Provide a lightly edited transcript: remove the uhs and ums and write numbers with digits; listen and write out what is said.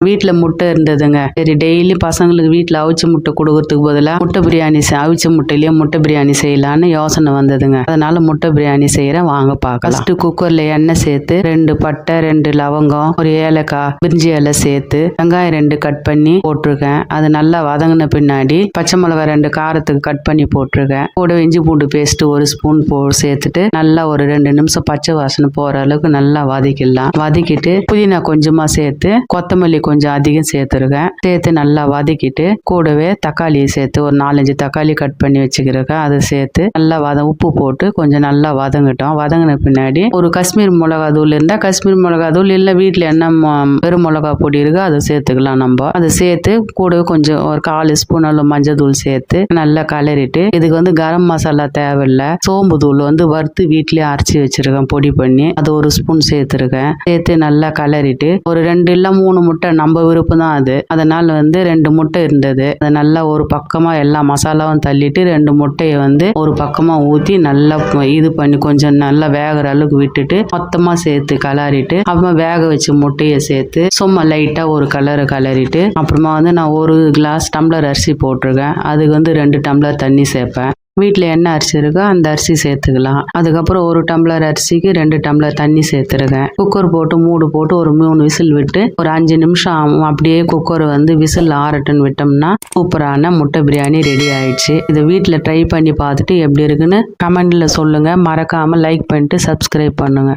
வீட்டில் முட்டை இருந்ததுங்க. சரி டெய்லி பசங்களுக்கு வீட்டில் அவிச்ச முட்டை கொடுக்கறதுக்கு பதிலாக முட்டை பிரியாணி அவிச்ச முட்டையிலேயே முட்டை பிரியாணி செய்யலான்னு யோசனை வந்ததுங்க. அதனால முட்டை பிரியாணி செய்யறேன், வாங்க பார்க்கலாம். ஃபர்ஸ்ட் குக்கர்ல எண்ணெய் சேர்த்து 2 பட்டை 2 லவங்கம் 1 ஏலக்காய் பிரிஞ்சி இலை சேர்த்து வெங்காயம் 2 கட் பண்ணி போட்டிருக்கேன். அது நல்லா வதங்கின பின்னாடி பச்சை மிளகாய் 2 காரத்துக்கு கட் பண்ணி போட்டிருக்கேன். கூட இஞ்சி பூண்டு பேஸ்ட் 1 ஸ்பூன் சேர்த்துட்டு நல்லா ஒரு 2 நிமிஷம் பச்சை வாசனை போற அளவுக்கு நல்லா வதக்கிடலாம். வதக்கிட்டு புதினா கொஞ்சமா சேர்த்து கொத்தமல்லி கொஞ்சம் அதிகம் சேர்த்துருக்கேன். சேர்த்து நல்லா வதக்கிட்டு கூடவே தக்காளியை சேர்த்து ஒரு 4-5 தக்காளி கட் பண்ணி வச்சுக்கிறேன். அதை சேர்த்து நல்லா உப்பு போட்டு கொஞ்சம் நல்லா வதங்கட்டும். வதங்கின பின்னாடி ஒரு காஷ்மீர் மிளகா தூள் இருந்தா காஷ்மீர் மிளகா தூள், இல்ல வீட்டுல என்ன வெறும் மிளகா பொடி இருக்கோ அதை சேர்த்துக்கலாம். நம்ம அதை சேர்த்து கூடவே கொஞ்சம் ஒரு 1/4 ஸ்பூன் அளவு மஞ்சள் தூள் சேர்த்து நல்லா கலரிட்டு, இதுக்கு கரம் மசாலா தேவையில்லை, சோம்பு தூள் வறுத்து வீட்லயே அரைச்சி வச்சிருக்கேன் பொடி பண்ணி, அது 1 ஸ்பூன் சேர்த்துருக்கேன். சேர்த்து நல்லா கலரிட்டு ஒரு 2 இல்ல 3 முட்டை, நம்ம விருப்பம் தான் அது, அதனால 2 முட்டை இருந்தது. அதை நல்லா ஒரு பக்கமா எல்லா மசாலாவும் தள்ளிட்டு 2 முட்டையை ஒரு பக்கமா ஊத்தி நல்லா இது பண்ணி கொஞ்சம் நல்லா வேகிற அளவுக்கு விட்டுட்டு மொத்தமா சேர்த்து கலரிட்டு, அப்புறமா வேக வச்ச முட்டையை சேர்த்து சும்மா லைட்டா ஒரு கலரிட்டு, அப்புறமா நான் 1 டம்ளர் அரிசி போட்டிருக்கேன். அதுக்கு 2 டம்ளர் தண்ணி சேர்ப்பேன். வீட்டில் என்ன அரிசி இருக்கோ அந்த அரிசி சேர்த்துக்கலாம். அதுக்கப்புறம் 1 டம்ளர் அரிசிக்கு 2 டம்ளர் தண்ணி சேர்த்துருக்கேன். குக்கர் போட்டு மூடு போட்டு ஒரு 3 விசில் விட்டு ஒரு 5 நிமிஷம் அப்படியே குக்கர் விசில் ஆறட்டுன்னு விட்டோம்னா சூப்பரான முட்டை பிரியாணி ரெடி ஆயிடுச்சு. இதை வீட்டில் ட்ரை பண்ணி பார்த்துட்டு எப்படி இருக்குன்னு கமெண்ட்ல சொல்லுங்க. மறக்காம லைக் பண்ணிட்டு சப்ஸ்கிரைப் பண்ணுங்க.